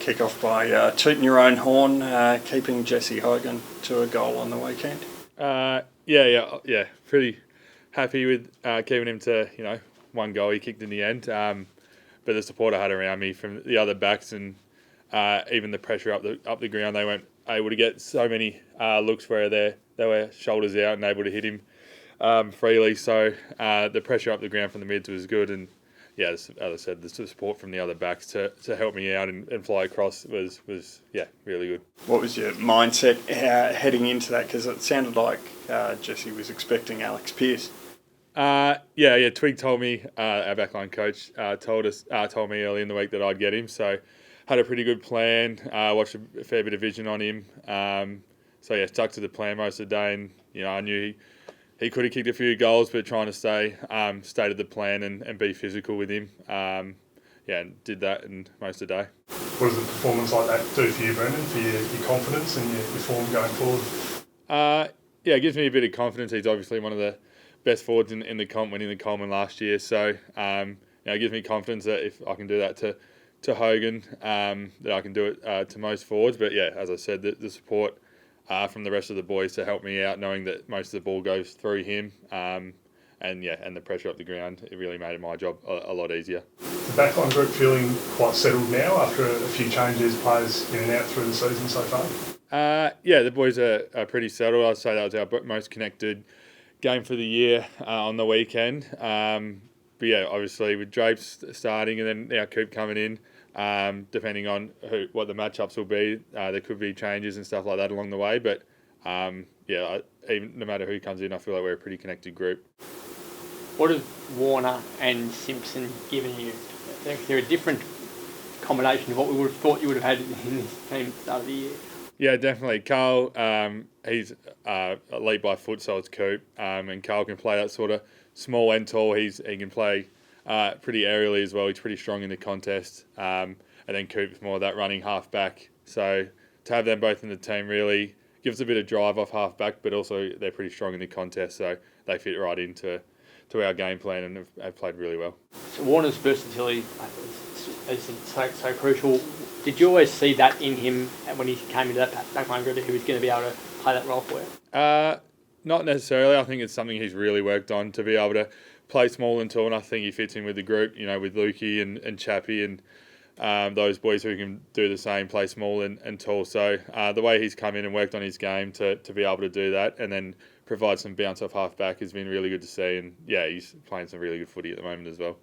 kick off by tooting your own horn, keeping Jesse Hogan to a goal on the weekend. Yeah. Pretty happy with keeping him to one goal he kicked in the end. But the support I had around me from the other backs and even the pressure up the ground, they weren't able to get so many looks where they were shoulders out and able to hit him freely. So the pressure up the ground from the mids was good, and yeah, as I said, the support from the other backs to help me out and fly across was really good. What was your mindset heading into that? Because it sounded like Jesse was expecting Alex Pearce. Twig told me, our backline coach told me early in the week that I'd get him, so had a pretty good plan. Watched a fair bit of vision on him, stuck to the plan most of the day, and I knew he could have kicked a few goals, but trying to stay to the plan and be physical with him. And did that in most of the day. What does a performance like that do for you, Brendan, for your confidence and your form going forward? It gives me a bit of confidence. He's obviously one of the best forwards in the comp, winning the Coleman last year. So it gives me confidence that if I can do that to Hogan, that I can do it to most forwards. But yeah, as I said, the support from the rest of the boys to help me out, knowing that most of the ball goes through him, and the pressure up the ground, it really made my job a lot easier. The backline group feeling quite settled now after a few changes, players in and out through the season so far? The boys are pretty settled. I'd say that was our most connected game for the year on the weekend. Obviously with Drapes starting and then our Coop coming in, depending on what the matchups will be, there could be changes and stuff like that along the way. But even no matter who comes in, I feel like we're a pretty connected group. What have Warner and Simpson given you? They're a different combination of what we would have thought you would have had in this team at the start of the year. Yeah, definitely. Carl, he's elite by foot, so it's Coop. And Carl can play that sort of small and tall. He can play pretty aerially as well. He's pretty strong in the contest. And then Coop's more of that running half back. So to have them both in the team really gives a bit of drive off half back, but also they're pretty strong in the contest. So they fit right into our game plan and have played really well. So Warner's versatility is so crucial. Did you always see that in him when he came into that backline group, that he was going to be able to play that role for you? Not necessarily. I think it's something he's really worked on to be able to play small and tall, and I think he fits in with the group, with Lukey and Chappie and those boys who can do the same, play small and tall. So the way he's come in and worked on his game to be able to do that and then provide some bounce off half back has been really good to see. And he's playing some really good footy at the moment as well.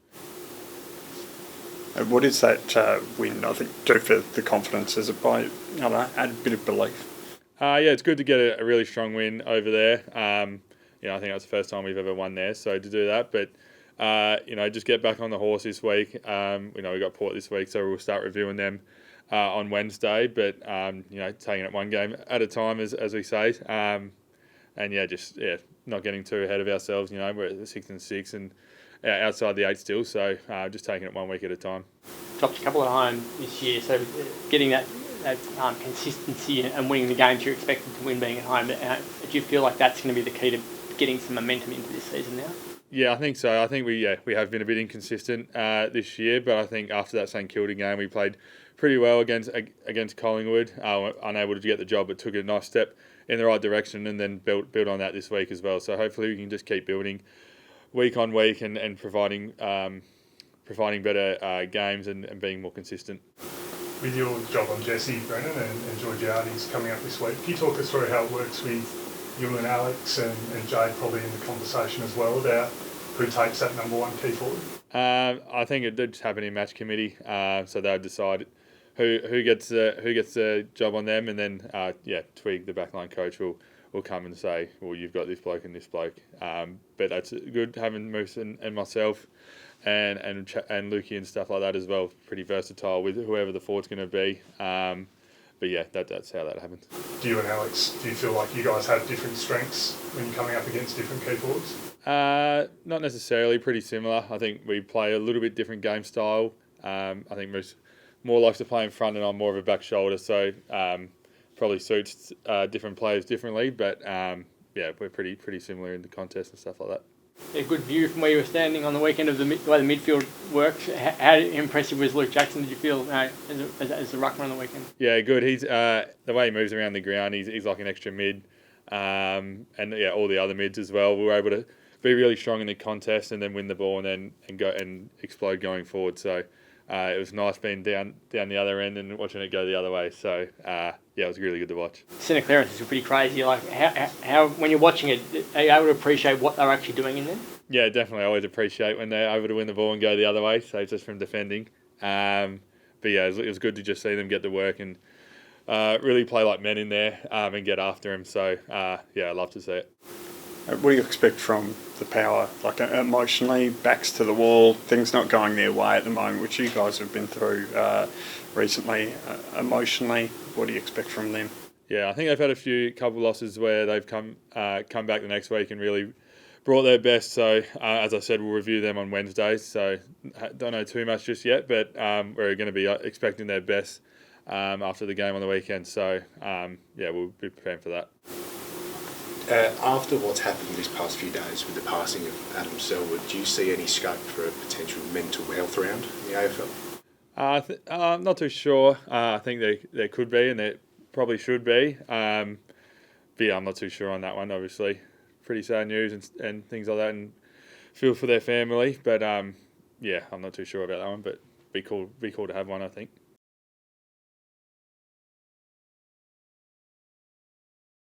What does that win, I think, do for the confidence? Is it by, add a bit of belief? It's good to get a really strong win over there. I think that's the first time we've ever won there, so to do that. But, just get back on the horse this week. We got Port this week, so we'll start reviewing them on Wednesday. But, taking it one game at a time, as we say. Not getting too ahead of ourselves. We're at the 6 and 6 and outside the 8 still, so just taking it 1 week at a time. Dropped a couple at home this year, so getting that consistency and winning the games you're expected to win being at home. Do you feel like that's going to be the key to getting some momentum into this season now? Yeah, I think so. I think we have been a bit inconsistent this year, but I think after that St Kilda game we played pretty well against Collingwood. Unable to get the job, but took a nice step in the right direction and then build on that this week as well. So hopefully we can just keep building week on week and providing better games and being more consistent. With your job on Jesse, Brennan, and Georgiades coming up this week, can you talk us through how it works with you and Alex and Jade probably in the conversation as well about who takes that number one key forward? I think it did just happen in match committee, so they'll decide who gets the job on them, and then Twig, the backline coach, will come and say, well, you've got this bloke and this bloke. But that's good having Moose and myself and Lukey and stuff like that as well. Pretty versatile with whoever the forward's going to be. That's how that happens. Do you and Alex, do you feel like you guys have different strengths when you're coming up against different key forwards? Not necessarily, pretty similar. I think we play a little bit different game style. I think Moose more likes to play in front and I'm more of a back shoulder, so probably suits different players differently, but we're pretty similar in the contest and stuff like that. a good view from where you were standing on the weekend of the way the midfield works. How impressive was Luke Jackson, did you feel, as a ruckman on the weekend? Yeah, good. He's the way he moves around the ground, he's like an extra mid. And yeah, all the other mids as well. We were able to be really strong in the contest and then win the ball and go and explode going forward. So it was nice being down the other end and watching it go the other way. So yeah, it was really good to watch. Centre clearances were pretty crazy. Like how when you're watching it, are you able to appreciate what they're actually doing in there? Yeah, definitely. I always appreciate when they're able to win the ball and go the other way. So just from defending. But yeah, it was good to just see them get to work and really play like men in there and get after him. So yeah, I love to see it. What do you expect from the Power? Like emotionally, backs to the wall, things not going their way at the moment, which you guys have been through recently. Emotionally, what do you expect from them? Yeah, I think they've had a couple losses where they've come back the next week and really brought their best. So as I said, we'll review them on Wednesday. So don't know too much just yet, but we're going to be expecting their best after the game on the weekend. So yeah, we'll be preparing for that. After what's happened these past few days with the passing of Adam Selwood, do you see any scope for a potential mental health round in the AFL? I'm not too sure. I think there could be, and there probably should be. But yeah, I'm not too sure on that one. Obviously, pretty sad news and things like that, and feel for their family. But yeah, I'm not too sure about that one. But be cool to have one, I think.